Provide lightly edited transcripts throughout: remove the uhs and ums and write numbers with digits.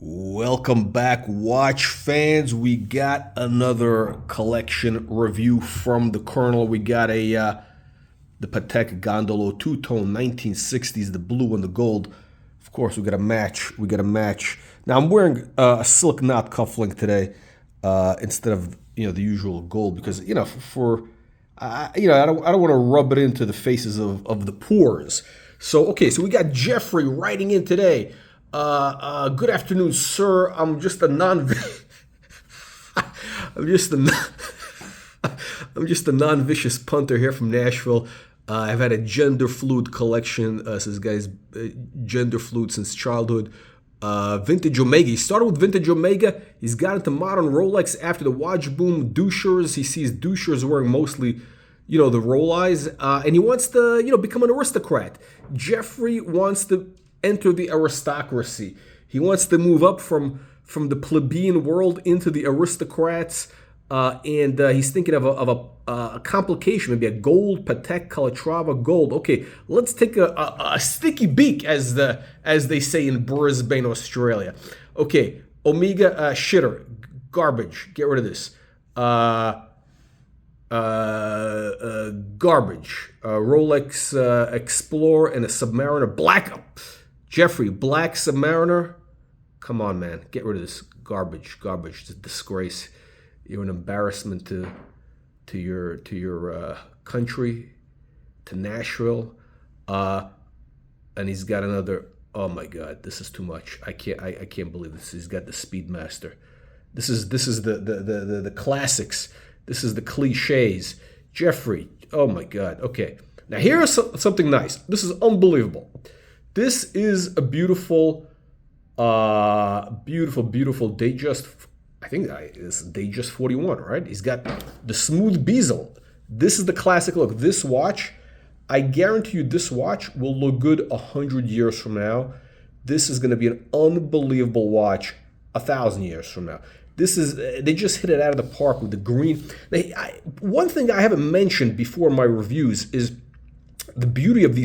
Welcome back, watch fans. We got another collection review from the Colonel. We got the Patek Gondolo two-tone 1960s, the blue and the gold. Of course, we got a match. Now I'm wearing a silk knot cufflink today instead of the usual gold because I don't want to rub it into the faces of the poors. So we got Jeffrey writing in today. Good afternoon, sir. I'm just a non-vicious punter here from Nashville. I've had a gender fluid collection. Says guys, gender fluid since childhood. Vintage Omega. He started with vintage Omega. He's got into modern Rolex after the watch boom. Douchers. He sees douchers wearing mostly, the Rolex, and he wants to, become an aristocrat. Jeffrey wants to enter the aristocracy. He wants to move up from the plebeian world into the aristocrats, and he's thinking of a complication, maybe a gold Patek Calatrava gold. Okay, let's take a sticky beak, as they say in Brisbane, Australia. Okay, Omega shitter, garbage. Get rid of this. Garbage. Rolex Explorer and a Submariner black. Jeffrey, black Submariner. Come on, man. Get rid of this garbage. It's a disgrace. You're an embarrassment to your country, to Nashville. And he's got another. Oh my God, this is too much. I can't believe this. He's got the Speedmaster. This is the classics. This is the cliches. Jeffrey. Oh my God. Okay. Now here's something nice. This is unbelievable. This is a beautiful Datejust. I think it's Datejust 41, right? He's got the smooth bezel. This is the classic look. This watch, I guarantee you, this watch will look good 100 years from now. This is going to be an unbelievable watch 1,000 years from now. They just hit it out of the park with the green. One thing I haven't mentioned before in my reviews is the beauty of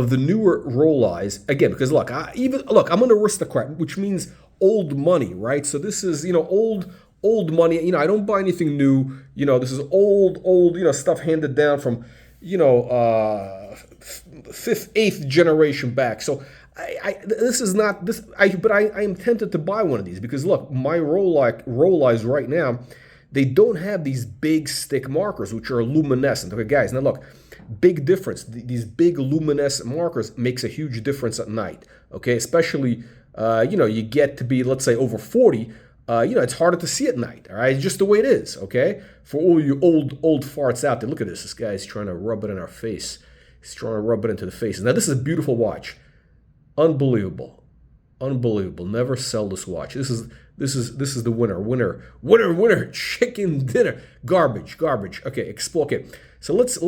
the newer Rolex, again, because look, I'm an aristocrat, which means old money, right? So this is, old money. I don't buy anything new. This is old, stuff handed down from, fifth, eighth generation back. So but I am tempted to buy one of these because look, my Rolex right now, they don't have these big stick markers, which are luminescent. Okay, guys, now look. Big difference. These big luminescent markers makes a huge difference at night. Okay, especially you get to be, let's say, over 40. It's harder to see at night. All right, it's just the way it is. Okay, for all you old farts out there, look at this. This guy's trying to rub it in our face. He's trying to rub it into the faces. Now this is a beautiful watch. Unbelievable. Never sell this watch. This is the winner. Chicken dinner. Garbage. Okay, explore. Okay. So let's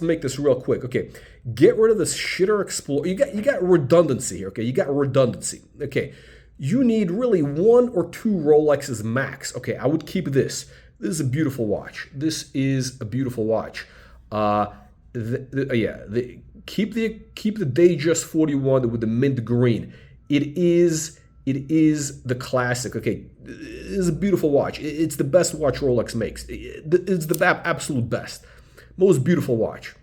make this real quick. Okay, get rid of this shitter Explorer. You got redundancy here. Okay, you got redundancy. Okay, you need really one or two Rolexes max. Okay, I would keep this. This is a beautiful watch. Keep the Datejust 41 with the mint green. It is the classic. Okay, it is a beautiful watch. It's the best watch Rolex makes. It's the absolute best, most beautiful watch.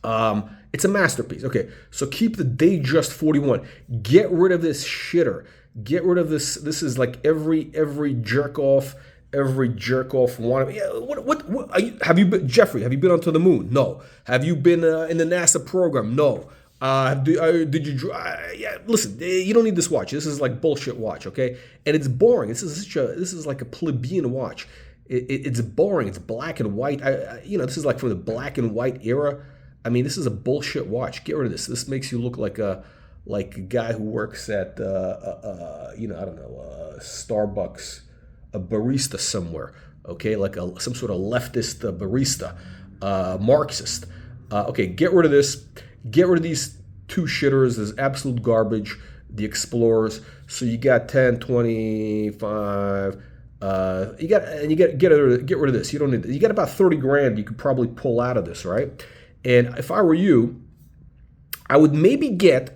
It's a masterpiece. Okay, so keep the Datejust 41. Get rid of this shitter. Get rid of this. This is like every jerk off want. Yeah, what have you been, Jeffrey? Have you been onto the moon? No. Have you been in the NASA program? No. Did you? Yeah. Listen, you don't need this watch. This is like bullshit watch, okay? And it's boring. This is like a plebeian watch. It's boring. It's black and white. This is like from the black and white era. I mean, this is a bullshit watch. Get rid of this. This makes you look like a guy who works at Starbucks, a barista somewhere. Okay, like some sort of leftist barista, Marxist. Okay, get rid of this. Get rid of these two shitters. There's absolute garbage. The Explorers. So you got 10, 25. Get rid of this. You don't need this. You got about 30 grand you could probably pull out of this, right? And if I were you, I would maybe get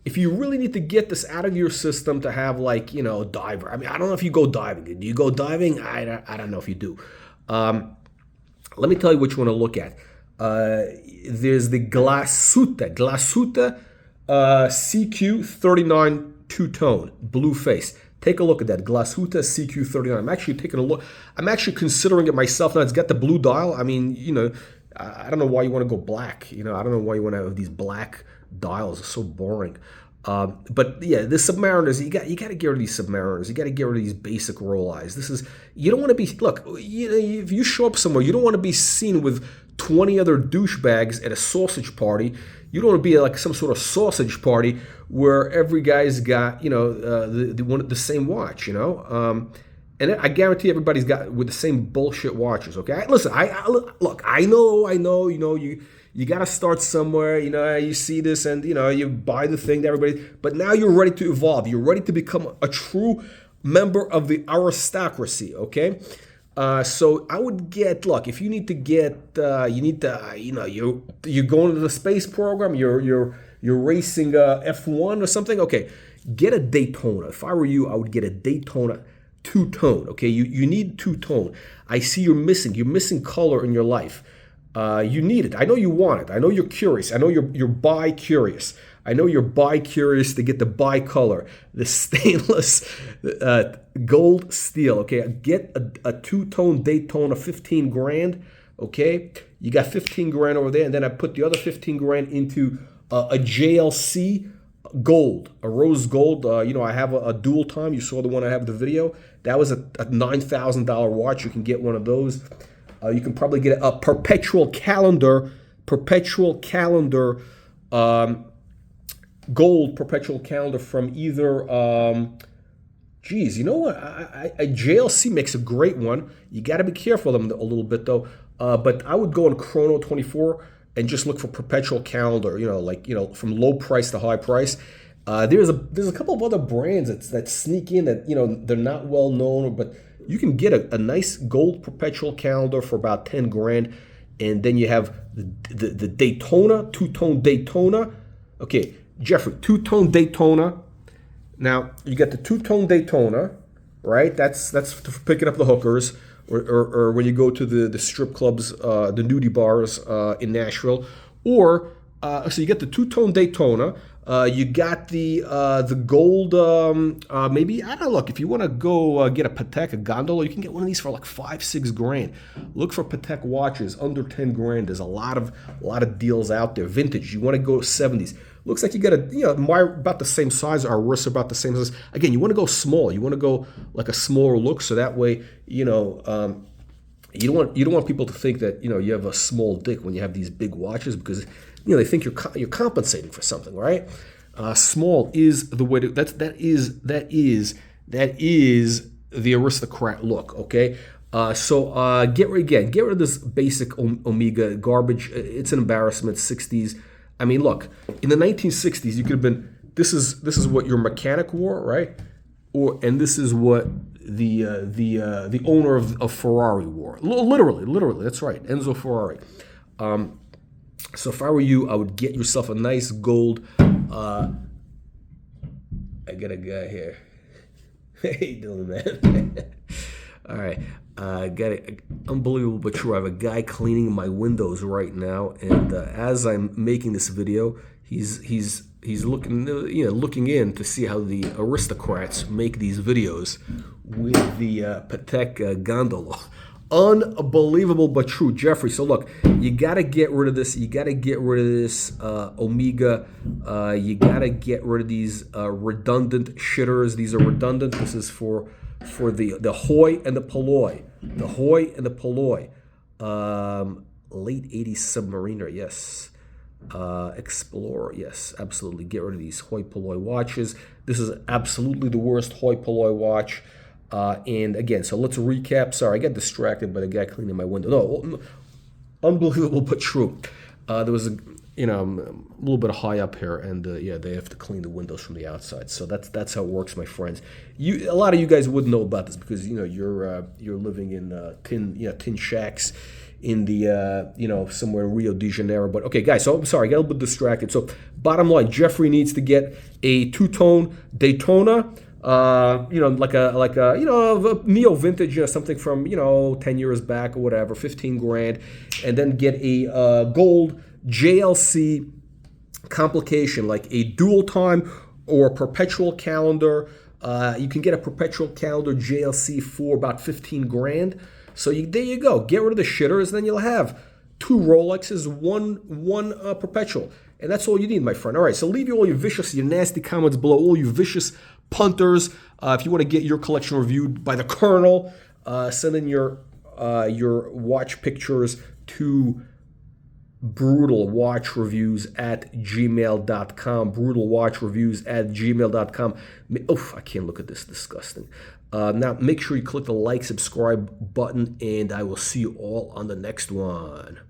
if you really need to get this out of your system to have like, you know, diver. I mean, I don't know if you go diving. Do you go diving? I don't know if you do. Let me tell you which one to look at. There's the Glasuta CQ39 two-tone, blue face. Take a look at that, Glasuta CQ39. I'm actually taking a look. I'm actually considering it myself now. It's got the blue dial. I mean, you know, I don't know why you want to go black. You know, I don't know why you want to have these black dials. It's so boring. But yeah, the Submariners, you got to get rid of these Submariners. You got to get rid of these basic roll eyes. This is, you don't want to be, look, you know, if you show up somewhere, you don't want to be seen with 20 other douchebags at a sausage party. You don't want to be like some sort of sausage party where every guy's got, you know, the same watch, you know. And I guarantee everybody's got with the same bullshit watches. Okay, listen, look, I know, you know, you got to start somewhere. You know, you see this, and you know, you buy the thing to everybody. But now you're ready to evolve. You're ready to become a true member of the aristocracy. Okay. So I would get, look, if you need to get, you need to, you know, you're going to the space program, you're racing F1 or something. Okay, get a Daytona. If I were you, I would get a Daytona two-tone. Okay, you need two-tone. I see you're missing color in your life. You need it. I know you want it. I know you're curious. I know you're bi-curious. I know you're bi-curious to get the bi-color, the stainless gold steel. Okay, get a two-tone Daytona, 15 grand. Okay, you got 15 grand over there, and then I put the other 15 grand into a JLC gold, a rose gold. You know, I have a dual time. You saw the one I have the video. That was a $9,000 watch. You can get one of those. You can probably get a perpetual calendar, gold perpetual calendar from either, geez, you know what? A JLC makes a great one. You got to be careful of them a little bit though. But I would go on Chrono 24 and just look for perpetual calendar. You know, like, you know, from low price to high price. There's a couple of other brands that sneak in that, you know, they're not well known, but you can get a nice gold perpetual calendar for about 10 grand. And then you have the Daytona, two-tone Daytona. Okay, Jeffrey, two-tone Daytona. Now, you got the two-tone Daytona, right? That's for picking up the hookers, or when you go to the strip clubs, the nudie bars in Nashville. Or, so you get the two-tone Daytona. You got the gold, maybe, I don't know, look, if you want to go get a Patek, a gondola, you can get one of these for like 5-6 grand. Look for Patek watches under 10 grand. There's a lot of deals out there. Vintage, you want to go 70s. Looks like you got a, you know, about the same size, our wrists are about the same size. Again, you want to go small. You want to go like a smaller look, so that way, you know, you don't want people to think that, you know, you have a small dick when you have these big watches, because, you know, they think you're compensating for something, right? Small is the way to. That is the aristocrat look. Okay. So get rid of this basic Omega garbage. It's an embarrassment. 60s. I mean, look, in the 1960s, you could have been. This is what your mechanic wore, right? And this is what the owner of Ferrari wore. Literally, that's right, Enzo Ferrari. So if I were you, I would get yourself a nice gold. I got a guy here. Hey, Dylan, man. All right, I got it. Unbelievable but true. I have a guy cleaning my windows right now, and as I'm making this video, he's looking, you know, looking in to see how the aristocrats make these videos with the Patek gondola. Unbelievable but true, Jeffrey. So look, you got to get rid of this. You got to get rid of this Omega. You got to get rid of these redundant shitters. These are redundant. This is for the Hoy and the Polloi. The Hoy and the Polloi. Late 80s Submariner, yes. Explorer, yes, absolutely. Get rid of these Hoy Polloi watches. This is absolutely the worst Hoy Polloi watch. And again, so let's recap. Sorry, I got distracted by the guy cleaning my window. No, unbelievable but true. There was a little bit high up here, and yeah, they have to clean the windows from the outside. So that's how it works, my friends. A lot of you guys wouldn't know about this because you're living in tin shacks in the somewhere in Rio de Janeiro. But okay, guys, so I'm sorry, I got a little bit distracted. So Bottom line, Jeffrey needs to get a two-tone Daytona, like a a neo vintage, something from 10 years back or whatever, 15 grand, and then get a gold JLC complication like a dual time or a perpetual calendar. You can get a perpetual calendar JLC for about 15 grand. So there you go. Get rid of the shitters, then you'll have 2 Rolexes, one perpetual. And that's all you need, my friend. All right, so leave all your vicious, your nasty comments below, all you vicious punters. If you want to get your collection reviewed by the Colonel, send in your watch pictures to brutalwatchreviews@gmail.com. brutalwatchreviews@gmail.com. I can't look at this. Disgusting. Now, make sure you click the like, subscribe button, and I will see you all on the next one.